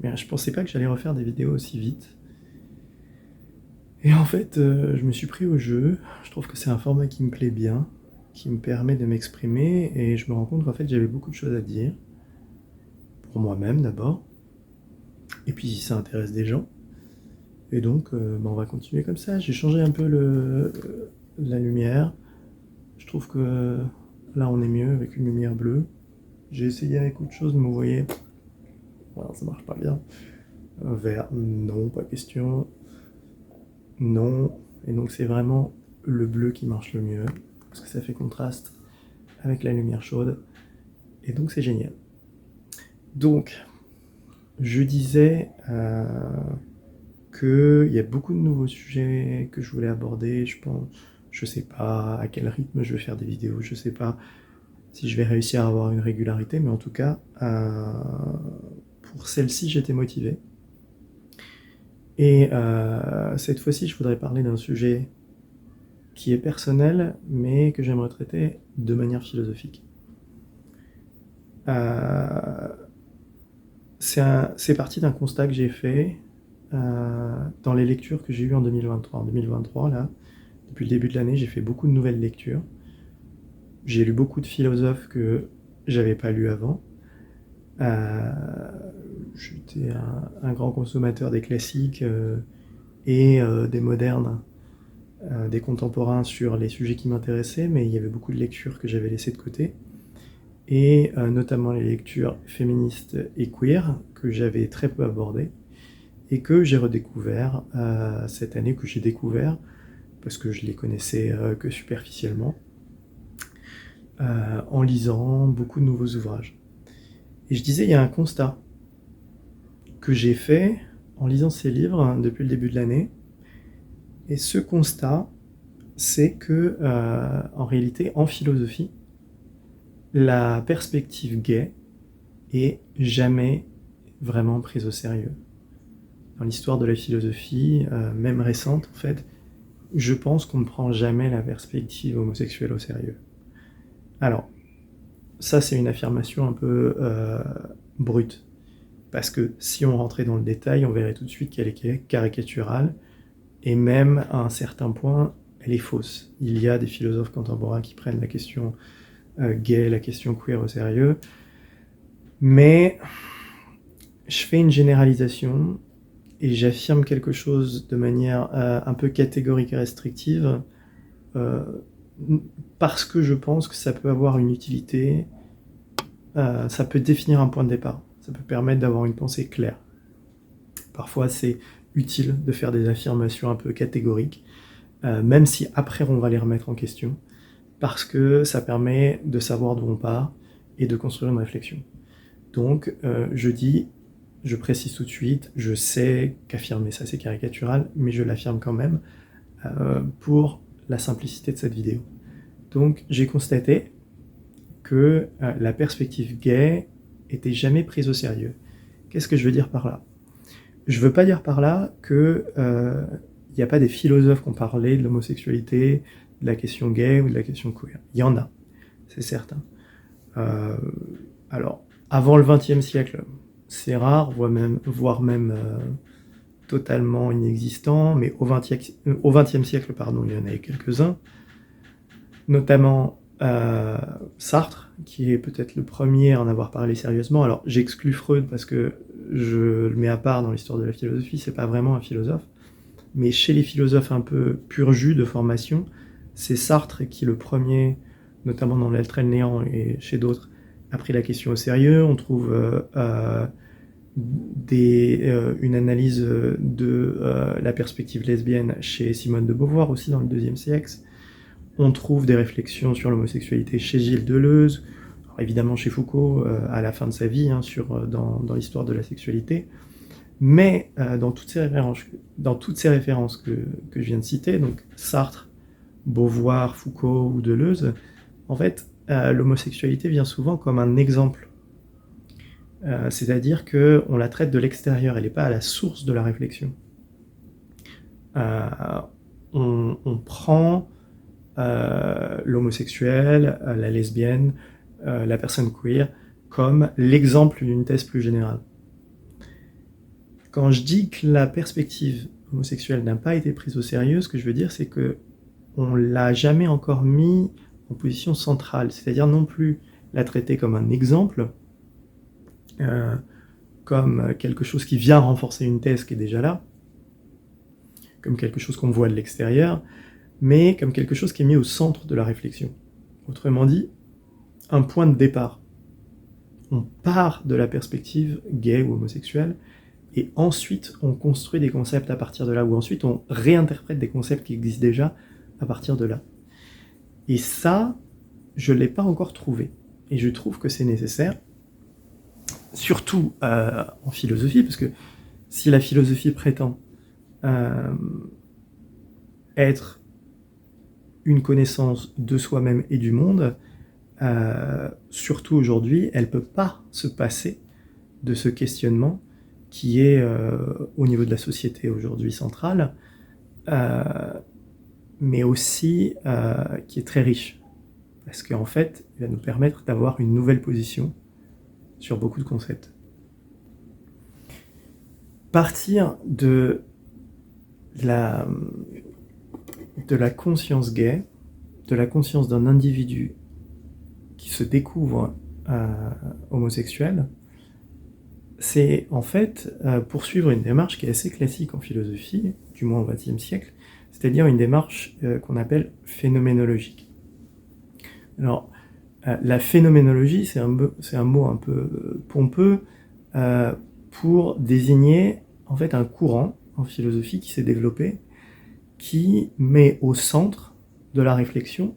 Mais je pensais pas que j'allais refaire des vidéos aussi vite. Et en fait, je me suis pris au jeu. Je trouve que c'est un format qui me plaît bien, qui me permet de m'exprimer, et je me rends compte qu'en fait j'avais beaucoup de choses à dire. Pour moi-même d'abord, et puis si ça intéresse des gens. Et donc, on va continuer comme ça. J'ai changé un peu la lumière. Je trouve que là on est mieux avec une lumière bleue. J'ai essayé avec autre chose, mais vous voyez, voilà, ça marche pas bien. Vert, non, pas question. Non. Et donc c'est vraiment le bleu qui marche le mieux, parce que ça fait contraste avec la lumière chaude. Et donc c'est génial. Donc, je disais qu'il y a beaucoup de nouveaux sujets que je voulais aborder. Je pense, je sais pas à quel rythme je vais faire des vidéos, je sais pas si je vais réussir à avoir une régularité, mais en tout cas, pour celle-ci, j'étais motivé. Et cette fois-ci, je voudrais parler d'un sujet qui est personnel, mais que j'aimerais traiter de manière philosophique. C'est parti d'un constat que j'ai fait dans les lectures que j'ai eues en 2023. En 2023, là, depuis le début de l'année, j'ai fait beaucoup de nouvelles lectures. J'ai lu beaucoup de philosophes que j'avais pas lus avant. J'étais un grand consommateur des classiques et des modernes, des contemporains sur les sujets qui m'intéressaient, mais il y avait beaucoup de lectures que j'avais laissées de côté, et notamment les lectures féministes et queer que j'avais très peu abordées et que j'ai redécouvert cette année, que j'ai découvert parce que je les connaissais que superficiellement, en lisant beaucoup de nouveaux ouvrages. Et je disais, il y a un constat que j'ai fait en lisant ces livres depuis le début de l'année, et ce constat, c'est que, en réalité, en philosophie, la perspective gay est jamais vraiment prise au sérieux. Dans l'histoire de la philosophie, même récente en fait, je pense qu'on ne prend jamais la perspective homosexuelle au sérieux. Alors, ça c'est une affirmation un peu brute, parce que si on rentrait dans le détail, on verrait tout de suite qu'elle est caricaturale, et même à un certain point, elle est fausse. Il y a des philosophes contemporains qui prennent la question gay, la question queer au sérieux, mais je fais une généralisation et j'affirme quelque chose de manière un peu catégorique et restrictive euh, parce que je pense que ça peut avoir une utilité, ça peut définir un point de départ, ça peut permettre d'avoir une pensée claire. Parfois c'est utile de faire des affirmations un peu catégoriques, même si après on va les remettre en question, parce que ça permet de savoir d'où on part et de construire une réflexion. Donc je précise tout de suite, je sais qu'affirmer ça c'est caricatural, mais je l'affirme quand même pour la simplicité de cette vidéo. Donc j'ai constaté que la perspective gay était jamais prise au sérieux. Qu'est-ce que je veux dire par là ? Je veux pas dire par là que il n'y a pas des philosophes qui ont parlé de l'homosexualité, de la question gay ou de la question queer. Il y en a, c'est certain. Alors, avant le XXe siècle, c'est rare, voire même totalement inexistant, mais au XXe siècle, il y en avait quelques-uns, notamment Sartre, qui est peut-être le premier à en avoir parlé sérieusement. Alors, j'exclus Freud parce que je le mets à part dans l'histoire de la philosophie, c'est pas vraiment un philosophe, mais chez les philosophes un peu pur jus de formation, c'est Sartre qui, le premier, notamment dans L'être et le néant et chez d'autres, a pris la question au sérieux. On trouve une analyse de la perspective lesbienne chez Simone de Beauvoir, aussi dans le IIe siècle. On trouve des réflexions sur l'homosexualité chez Gilles Deleuze, alors évidemment chez Foucault à la fin de sa vie, dans l'histoire de la sexualité. Mais dans toutes ces références que je viens de citer, donc Sartre, Beauvoir, Foucault ou Deleuze, en fait, l'homosexualité vient souvent comme un exemple. C'est-à-dire qu'on la traite de l'extérieur, elle n'est pas à la source de la réflexion. On prend l'homosexuel, la lesbienne, la personne queer, comme l'exemple d'une thèse plus générale. Quand je dis que la perspective homosexuelle n'a pas été prise au sérieux, ce que je veux dire, c'est que on l'a jamais encore mis en position centrale, c'est-à-dire non plus la traiter comme un exemple, comme quelque chose qui vient renforcer une thèse qui est déjà là, comme quelque chose qu'on voit de l'extérieur, mais comme quelque chose qui est mis au centre de la réflexion. Autrement dit, un point de départ. On part de la perspective gay ou homosexuelle, et ensuite on construit des concepts à partir de là, ou ensuite on réinterprète des concepts qui existent déjà à partir de là. Et ça, je ne l'ai pas encore trouvé. Et je trouve que c'est nécessaire, surtout en philosophie, parce que si la philosophie prétend être une connaissance de soi-même et du monde, surtout aujourd'hui, elle ne peut pas se passer de ce questionnement qui est au niveau de la société aujourd'hui centrale, mais aussi qui est très riche. Parce qu'en fait, il va nous permettre d'avoir une nouvelle position sur beaucoup de concepts. Partir de la conscience gay, de la conscience d'un individu qui se découvre homosexuel, c'est en fait poursuivre une démarche qui est assez classique en philosophie, du moins au XXe siècle, c'est-à-dire une démarche qu'on appelle phénoménologique. Alors, la phénoménologie, c'est un mot un peu pompeux pour désigner en fait un courant en philosophie qui s'est développé, qui met au centre de la réflexion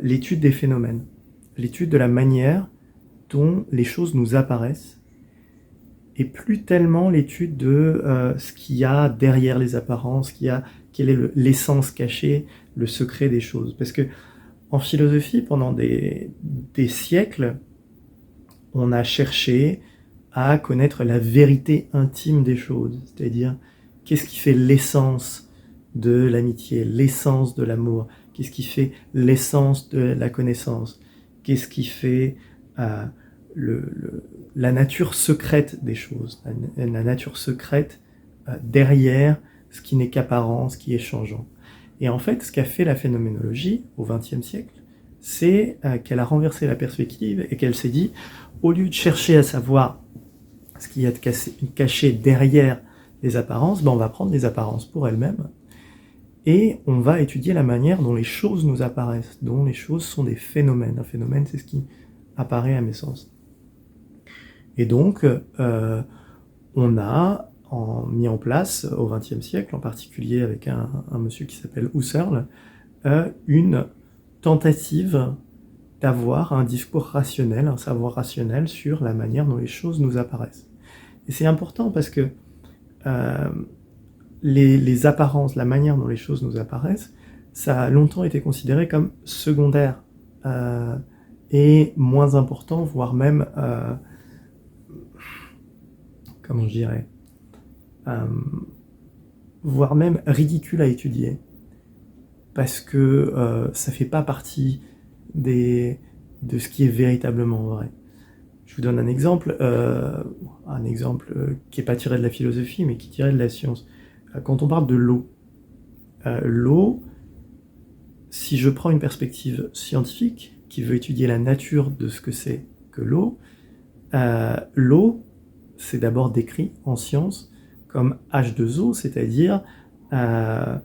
l'étude des phénomènes, l'étude de la manière dont les choses nous apparaissent, et plus tellement l'étude de ce qu'il y a derrière les apparences, quelle est l'essence cachée, le secret des choses. Parce que en philosophie, pendant des siècles, on a cherché à connaître la vérité intime des choses, c'est-à-dire qu'est-ce qui fait l'essence de l'amitié, l'essence de l'amour, qu'est-ce qui fait l'essence de la connaissance, qu'est-ce qui fait la nature secrète des choses, la nature secrète derrière ce qui n'est qu'apparent, ce qui est changeant. Et en fait, ce qu'a fait la phénoménologie au XXe siècle, c'est qu'elle a renversé la perspective et qu'elle s'est dit, au lieu de chercher à savoir ce qu'il y a de caché derrière les apparences, on va prendre les apparences pour elles-mêmes et on va étudier la manière dont les choses nous apparaissent, dont les choses sont des phénomènes. Un phénomène, c'est ce qui apparaît à mes sens. Et donc, on a mis en place, au XXe siècle, en particulier avec un monsieur qui s'appelle Husserl, une tentative d'avoir un discours rationnel, un savoir rationnel sur la manière dont les choses nous apparaissent. Et c'est important parce que les apparences, la manière dont les choses nous apparaissent, ça a longtemps été considéré comme secondaire et moins important, voire même, comment je dirais, voire même ridicule à étudier, parce que ça fait pas partie de ce qui est véritablement vrai. Je vous donne un exemple qui n'est pas tiré de la philosophie, mais qui est tiré de la science. Quand on parle de l'eau, l'eau, si je prends une perspective scientifique qui veut étudier la nature de ce que c'est que l'eau, l'eau, c'est d'abord décrit en science comme H2O, c'est-à-dire deux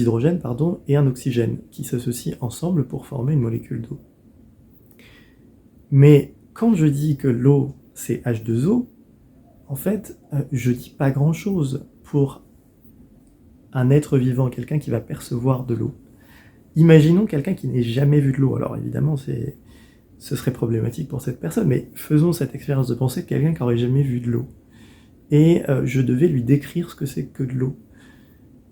hydrogènes et un oxygène qui s'associent ensemble pour former une molécule d'eau. Mais quand je dis que l'eau c'est H2O, en fait, je dis pas grand-chose pour un être vivant, quelqu'un qui va percevoir de l'eau. Imaginons quelqu'un qui n'ait jamais vu de l'eau. Alors évidemment, ce serait problématique pour cette personne, mais faisons cette expérience de pensée de quelqu'un qui n'aurait jamais vu de l'eau. Et je devais lui décrire ce que c'est que de l'eau.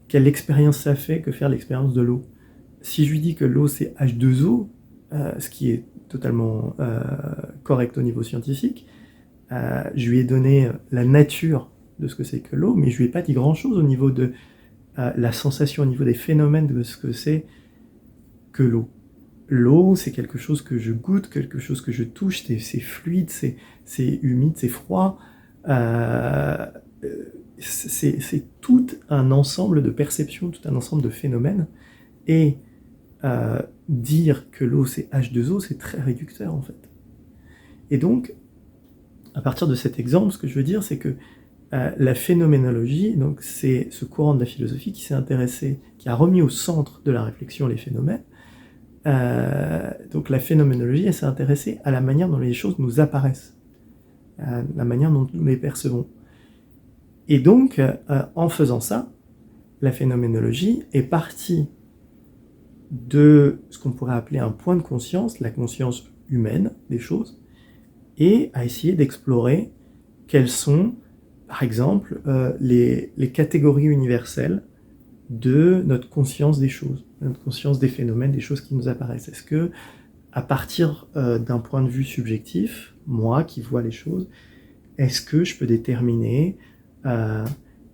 Quelle expérience ça fait que faire l'expérience de l'eau. Si je lui dis que l'eau c'est H2O, ce qui est totalement correct au niveau scientifique, je lui ai donné la nature de ce que c'est que l'eau, mais je lui ai pas dit grand-chose au niveau de la sensation, au niveau des phénomènes de ce que c'est que l'eau. l'eau, c'est quelque chose que je goûte, quelque chose que je touche, c'est fluide, c'est humide, c'est froid. Euh, c'est tout un ensemble de perceptions, tout un ensemble de phénomènes. Et dire que l'eau c'est H2O, c'est très réducteur en fait. Et donc, à partir de cet exemple, ce que je veux dire, c'est que la phénoménologie, donc c'est ce courant de la philosophie qui s'est intéressé, qui a remis au centre de la réflexion les phénomènes. Donc la phénoménologie, elle s'est intéressée à la manière dont les choses nous apparaissent, à la manière dont nous les percevons. Et donc, en faisant ça, la phénoménologie est partie de ce qu'on pourrait appeler un point de conscience, la conscience humaine des choses, et a essayé d'explorer quelles sont, par exemple, les catégories universelles de notre conscience des choses, notre conscience des phénomènes, des choses qui nous apparaissent. Est-ce que, à partir d'un point de vue subjectif, moi qui vois les choses, est-ce que je peux déterminer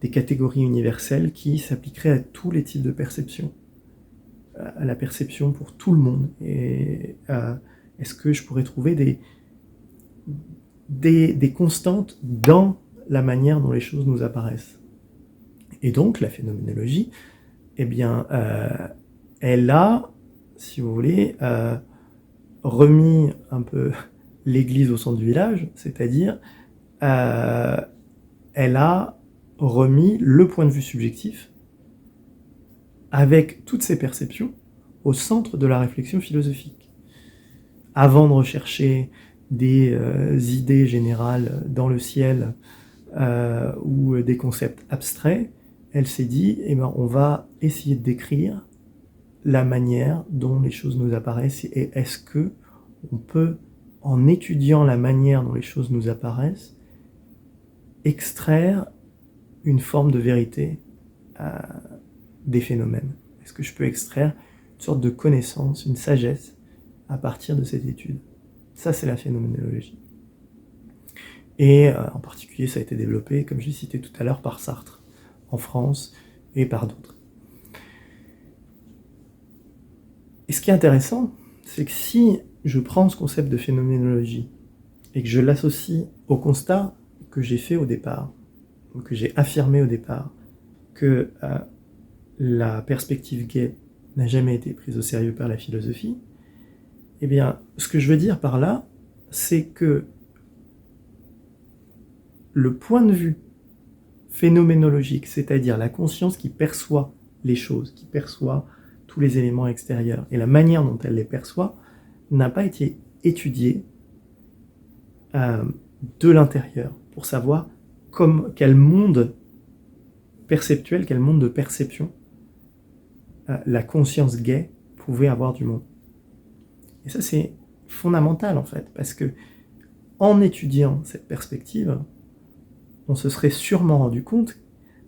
des catégories universelles qui s'appliqueraient à tous les types de perceptions, à la perception pour tout le monde? Et est-ce que je pourrais trouver des constantes dans la manière dont les choses nous apparaissent? Et donc, la phénoménologie, eh bien, elle a, si vous voulez, remis un peu l'église au centre du village, c'est-à-dire, elle a remis le point de vue subjectif, avec toutes ses perceptions, au centre de la réflexion philosophique. Avant de rechercher des idées générales dans le ciel ou des concepts abstraits, elle s'est dit, eh ben, on va essayer de décrire la manière dont les choses nous apparaissent, et est-ce que on peut, en étudiant la manière dont les choses nous apparaissent, extraire une forme de vérité des phénomènes? Est-ce que je peux extraire une sorte de connaissance, une sagesse à partir de cette étude? Ça, c'est la phénoménologie. Et en particulier, ça a été développé, comme je l'ai cité tout à l'heure, par Sartre, en France, et par d'autres. Et ce qui est intéressant, c'est que si je prends ce concept de phénoménologie et que je l'associe au constat que j'ai fait au départ, ou que j'ai affirmé au départ, que la perspective gay n'a jamais été prise au sérieux par la philosophie, eh bien, ce que je veux dire par là, c'est que le point de vue phénoménologique, c'est-à-dire la conscience qui perçoit les choses, qui perçoit tous les éléments extérieurs, et la manière dont elle les perçoit, n'a pas été étudiée de l'intérieur, pour savoir quel monde perceptuel, quel monde de perception la conscience gay pouvait avoir du monde. Et ça, c'est fondamental, en fait, parce que en étudiant cette perspective, on se serait sûrement rendu compte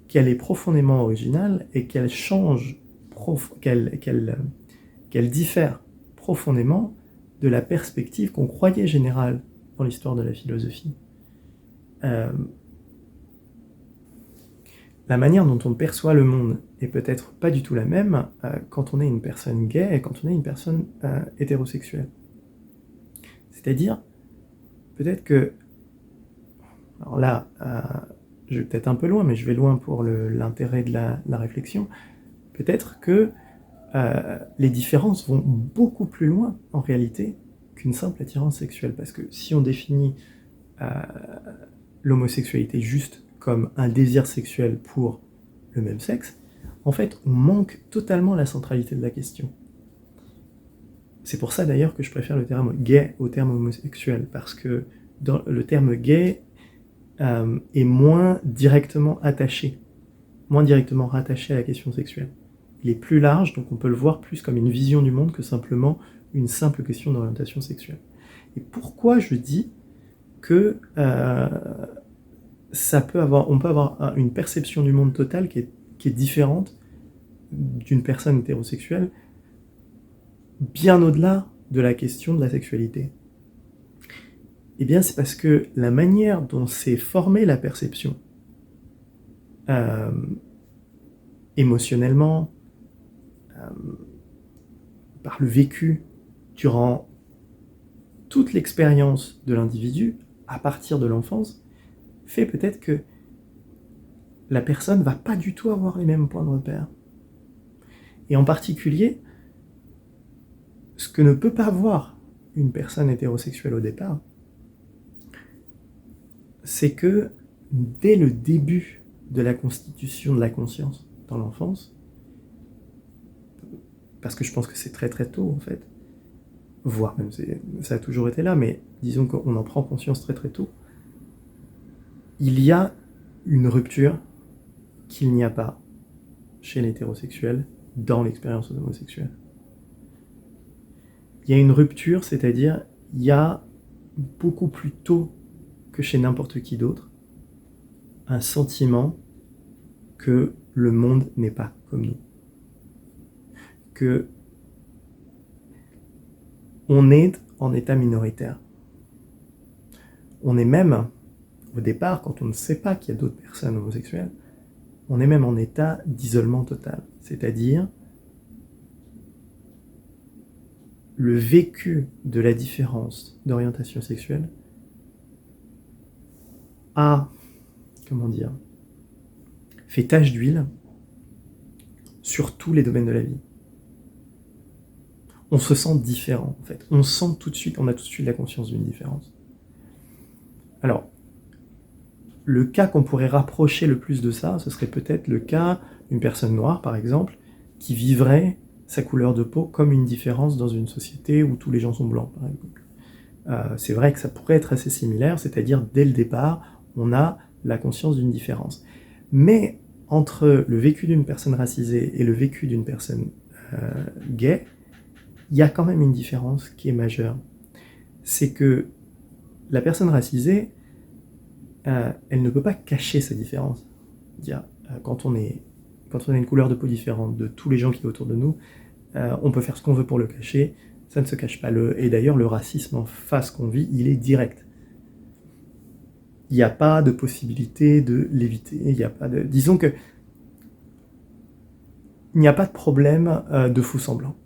qu'elle est profondément originale et qu'elle change, qu'elle diffère profondément de la perspective qu'on croyait générale dans l'histoire de la philosophie. La manière dont on perçoit le monde est peut-être pas du tout la même quand on est une personne gay et quand on est une personne hétérosexuelle. C'est-à-dire, peut-être que... Alors là, je vais peut-être un peu loin, mais je vais loin pour l'intérêt de la réflexion. Peut-être que les différences vont beaucoup plus loin, en réalité, qu'une simple attirance sexuelle. Parce que si on définit l'homosexualité juste comme un désir sexuel pour le même sexe, en fait, on manque totalement la centralité de la question. C'est pour ça d'ailleurs que je préfère le terme gay au terme homosexuel, parce que le terme gay est moins directement rattaché à la question sexuelle. Il est plus large, donc on peut le voir plus comme une vision du monde que simplement une simple question d'orientation sexuelle. Et pourquoi je dis que on peut avoir une perception du monde totale qui est différente d'une personne hétérosexuelle, bien au-delà de la question de la sexualité? Eh bien, c'est parce que la manière dont s'est formée la perception, émotionnellement, par le vécu durant toute l'expérience de l'individu, à partir de l'enfance, fait peut-être que la personne ne va pas du tout avoir les mêmes points de repère. Et en particulier, ce que ne peut pas voir une personne hétérosexuelle au départ, c'est que dès le début de la constitution de la conscience dans l'enfance, parce que je pense que c'est très très tôt en fait, voire même ça a toujours été là, mais disons qu'on en prend conscience très très tôt, il y a une rupture qu'il n'y a pas chez l'hétérosexuel dans l'expérience homosexuelle. Il y a une rupture, c'est-à-dire il y a beaucoup plus tôt que chez n'importe qui d'autre un sentiment que le monde n'est pas comme nous. Que on est en état minoritaire. On est même, au départ, quand on ne sait pas qu'il y a d'autres personnes homosexuelles, on est même en état d'isolement total. C'est-à-dire, le vécu de la différence d'orientation sexuelle a, fait tache d'huile sur tous les domaines de la vie. On se sent différent, en fait. On a tout de suite la conscience d'une différence. Alors, le cas qu'on pourrait rapprocher le plus de ça, ce serait peut-être le cas d'une personne noire, par exemple, qui vivrait sa couleur de peau comme une différence dans une société où tous les gens sont blancs, par exemple. C'est vrai que ça pourrait être assez similaire, c'est-à-dire, dès le départ, on a la conscience d'une différence. Mais entre le vécu d'une personne racisée et le vécu d'une personne gay, il y a quand même une différence qui est majeure. C'est que la personne racisée, elle ne peut pas cacher sa différence. Quand on a une couleur de peau différente de tous les gens qui sont autour de nous, on peut faire ce qu'on veut pour le cacher, ça ne se cache pas. Et d'ailleurs, le racisme en face qu'on vit, il est direct. Il n'y a pas de possibilité de l'éviter. Disons que il n'y a pas de problème de faux semblant.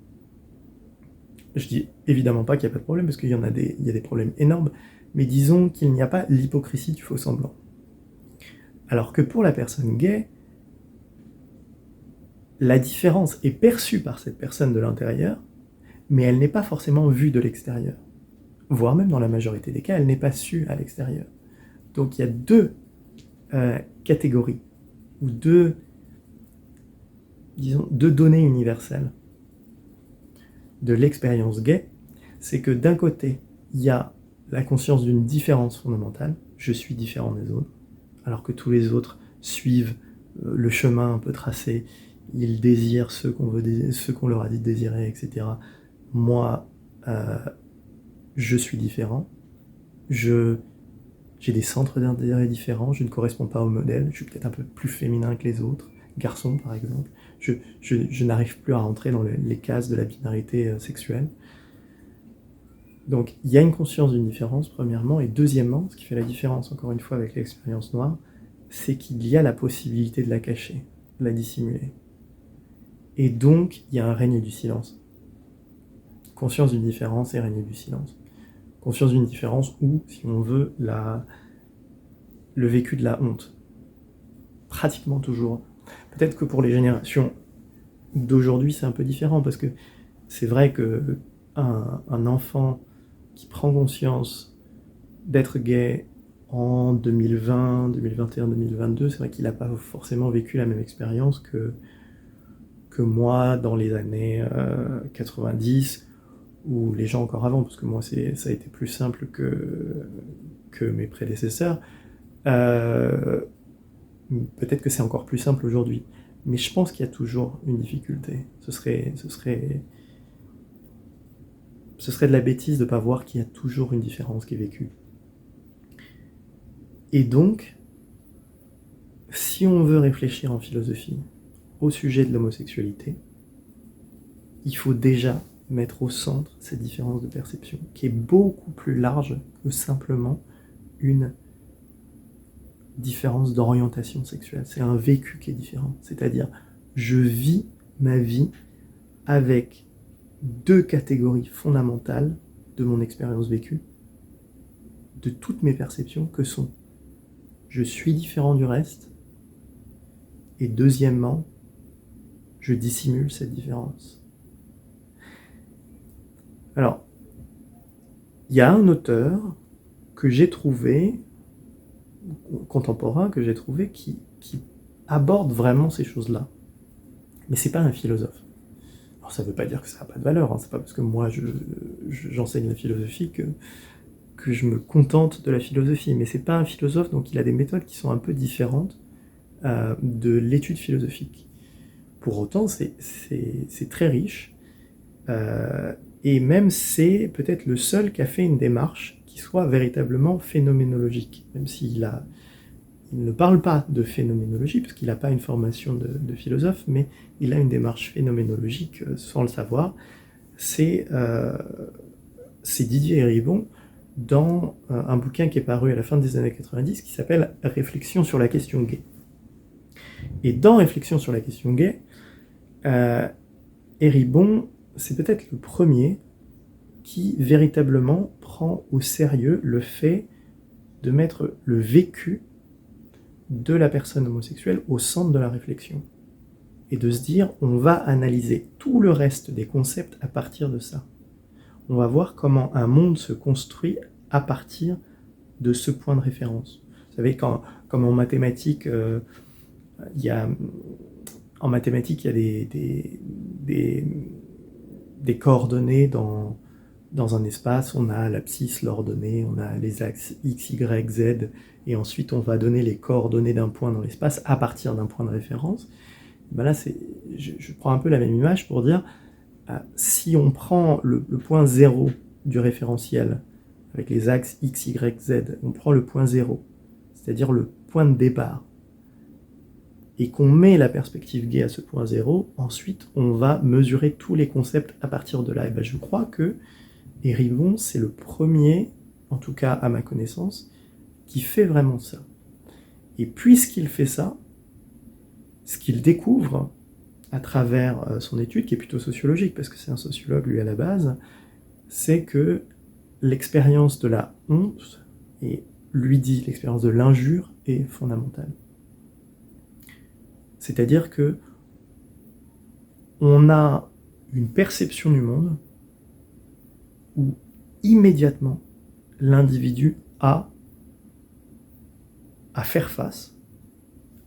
Je dis évidemment pas qu'il n'y a pas de problème, parce qu'il y a des problèmes énormes, mais disons qu'il n'y a pas l'hypocrisie du faux semblant. Alors que pour la personne gay, la différence est perçue par cette personne de l'intérieur, mais elle n'est pas forcément vue de l'extérieur. Voire même dans la majorité des cas, elle n'est pas su à l'extérieur. Donc il y a deux catégories, ou deux données universelles de l'expérience gay. C'est que d'un côté, il y a la conscience d'une différence fondamentale, je suis différent des autres, alors que tous les autres suivent le chemin un peu tracé, ils désirent ce qu'on leur a dit de désirer, etc. Moi, je suis différent, j'ai des centres d'intérêt différents, je ne corresponds pas au modèle, je suis peut-être un peu plus féminin que les autres, garçons par exemple, je n'arrive plus à rentrer dans les cases de la binarité sexuelle. Donc il y a une conscience d'une différence, premièrement, et deuxièmement, ce qui fait la différence, encore une fois, avec l'expérience noire, c'est qu'il y a la possibilité de la cacher, de la dissimuler. Et donc, il y a un règne du silence. Conscience d'une différence et règne du silence. Conscience d'une différence ou, si on veut, le vécu de la honte. Pratiquement toujours. Peut-être que pour les générations d'aujourd'hui, c'est un peu différent, parce que c'est vrai qu'un enfant qui prend conscience d'être gay en 2020, 2021, 2022, c'est vrai qu'il n'a pas forcément vécu la même expérience que moi dans les années 90, ou les gens encore avant, parce que moi ça a été plus simple que mes prédécesseurs. Peut-être que c'est encore plus simple aujourd'hui, mais je pense qu'il y a toujours une difficulté. Ce serait de la bêtise de ne pas voir qu'il y a toujours une différence qui est vécue. Et donc, si on veut réfléchir en philosophie au sujet de l'homosexualité, il faut déjà mettre au centre cette différence de perception, qui est beaucoup plus large que simplement une différence d'orientation sexuelle. C'est un vécu qui est différent. C'est-à-dire, je vis ma vie avec deux catégories fondamentales de mon expérience vécue, de toutes mes perceptions, que sont je suis différent du reste, et deuxièmement, je dissimule cette différence. Alors, il y a un auteur que j'ai trouvé, contemporain, que j'ai trouvé, qui aborde vraiment ces choses-là. Mais c'est pas un philosophe. Alors ça veut pas dire que ça n'a pas de valeur, hein. C'est pas parce que moi j'enseigne la philosophie que je me contente de la philosophie, mais c'est pas un philosophe, donc il a des méthodes qui sont un peu différentes de l'étude philosophique. Pour autant, c'est très riche, et même c'est peut-être le seul qui a fait une démarche qui soit véritablement phénoménologique, même s'il ne parle pas de phénoménologie, parce qu'il n'a pas une formation de philosophe, mais il a une démarche phénoménologique sans le savoir. C'est Didier Eribon, dans un bouquin qui est paru à la fin des années 90, qui s'appelle « Réflexion sur la question gay ». Et dans « Réflexion sur la question gay », Eribon, c'est peut-être le premier qui véritablement prend au sérieux le fait de mettre le vécu de la personne homosexuelle au centre de la réflexion. Et de se dire, on va analyser tout le reste des concepts à partir de ça. On va voir comment un monde se construit à partir de ce point de référence. Vous savez, comme en mathématiques, il y a des coordonnées dans un espace. On a l'abscisse, l'ordonnée, on a les axes x, y, z, et ensuite on va donner les coordonnées d'un point dans l'espace à partir d'un point de référence. Ben là, je prends un peu la même image pour dire, si on prend le point 0 du référentiel, avec les axes x, y, z, on prend le point 0, c'est-à-dire le point de départ, et qu'on met la perspective gay à ce point 0, ensuite on va mesurer tous les concepts à partir de là. Et ben je crois que Eribon, c'est le premier, en tout cas à ma connaissance, qui fait vraiment ça. Et puisqu'il fait ça, ce qu'il découvre à travers son étude, qui est plutôt sociologique, parce que c'est un sociologue lui à la base, c'est que l'expérience de la honte, et lui dit l'expérience de l'injure, est fondamentale. C'est-à-dire que on a une perception du monde où immédiatement l'individu a à faire face,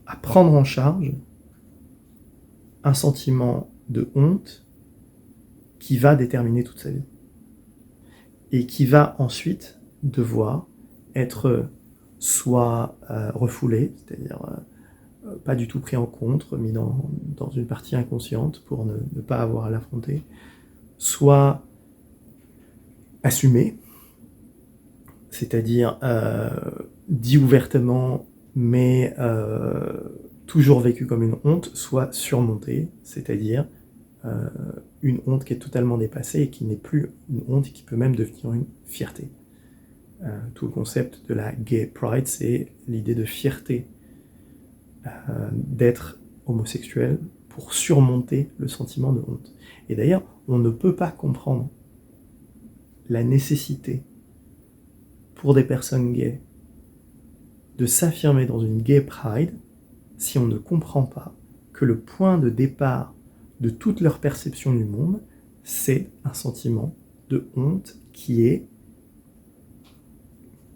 à prendre en charge un sentiment de honte qui va déterminer toute sa vie et qui va ensuite devoir être soit refoulé, c'est-à-dire pas du tout pris en compte, mis dans une partie inconsciente pour ne pas avoir à l'affronter, soit assumé, c'est-à-dire dit ouvertement, mais toujours vécu comme une honte, soit surmonté, c'est-à-dire une honte qui est totalement dépassée et qui n'est plus une honte et qui peut même devenir une fierté. Tout le concept de la gay pride, c'est l'idée de fierté d'être homosexuel pour surmonter le sentiment de honte. Et d'ailleurs, on ne peut pas comprendre la nécessité pour des personnes gays de s'affirmer dans une gay pride si on ne comprend pas que le point de départ de toute leur perception du monde, c'est un sentiment de honte qui est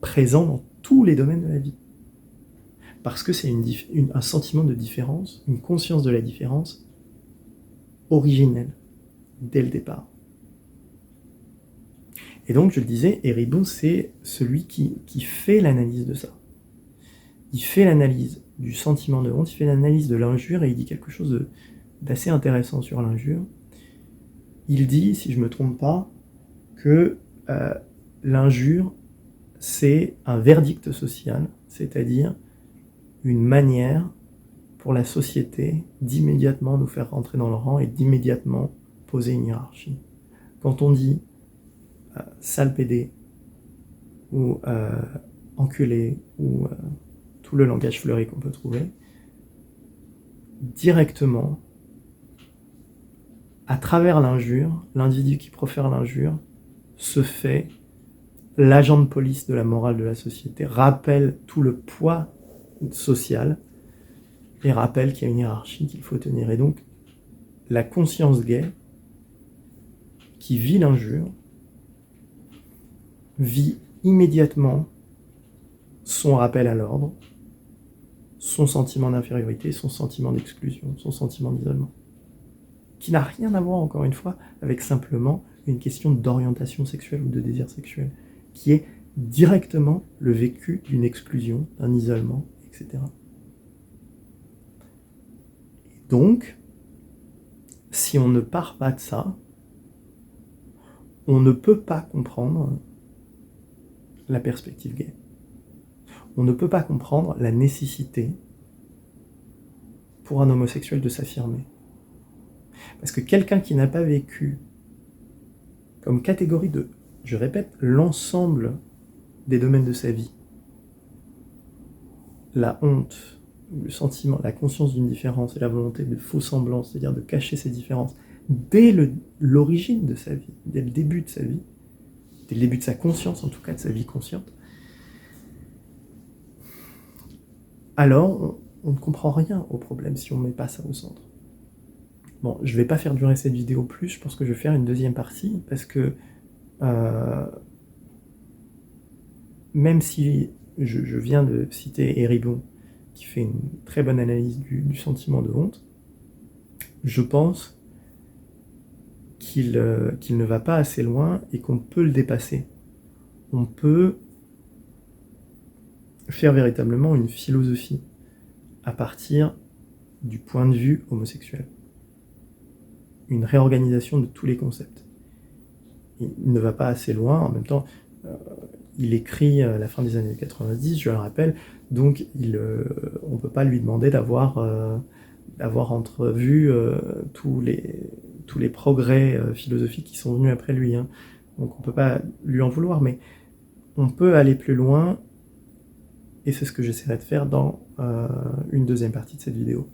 présent dans tous les domaines de la vie. Parce que c'est un sentiment de différence, une conscience de la différence originelle, dès le départ. Et donc, je le disais, Eribon, c'est celui qui fait l'analyse de ça. Il fait l'analyse du sentiment de honte, il fait l'analyse de l'injure, et il dit quelque chose d'assez intéressant sur l'injure. Il dit, si je ne me trompe pas, que l'injure, c'est un verdict social, c'est-à-dire une manière pour la société d'immédiatement nous faire rentrer dans le rang et d'immédiatement poser une hiérarchie. Quand on dit sale pédé, ou enculé, ou tout le langage fleuri qu'on peut trouver, directement, à travers l'injure, l'individu qui profère l'injure se fait l'agent de police de la morale de la société, rappelle tout le poids social et rappelle qu'il y a une hiérarchie qu'il faut tenir. Et donc, la conscience gay qui vit l'injure vit immédiatement son rappel à l'ordre, son sentiment d'infériorité, son sentiment d'exclusion, son sentiment d'isolement, qui n'a rien à voir, encore une fois, avec simplement une question d'orientation sexuelle ou de désir sexuel, qui est directement le vécu d'une exclusion, d'un isolement, etc. Et donc, si on ne part pas de ça, on ne peut pas comprendre la perspective gay. On ne peut pas comprendre la nécessité pour un homosexuel de s'affirmer. Parce que quelqu'un qui n'a pas vécu comme catégorie de, je répète, l'ensemble des domaines de sa vie, la honte, le sentiment, la conscience d'une différence et la volonté de faux semblance, c'est-à-dire de cacher ses différences, dès l'origine de sa vie, dès le début de sa vie, dès le début de sa conscience, en tout cas de sa vie consciente, alors on ne comprend rien au problème si on ne met pas ça au centre. Bon, je ne vais pas faire durer cette vidéo plus, je pense que je vais faire une deuxième partie, parce que même si je viens de citer Eribon, qui fait une très bonne analyse du sentiment de honte, je pense qu'il ne va pas assez loin et qu'on peut le dépasser. On peut faire véritablement une philosophie à partir du point de vue homosexuel. Une réorganisation de tous les concepts. Il ne va pas assez loin, en même temps, il écrit à la fin des années 90, je le rappelle, donc on ne peut pas lui demander d'avoir entrevu tous les progrès philosophiques qui sont venus après lui. Hein. Donc on ne peut pas lui en vouloir, mais on peut aller plus loin, et c'est ce que j'essaierai de faire dans une deuxième partie de cette vidéo.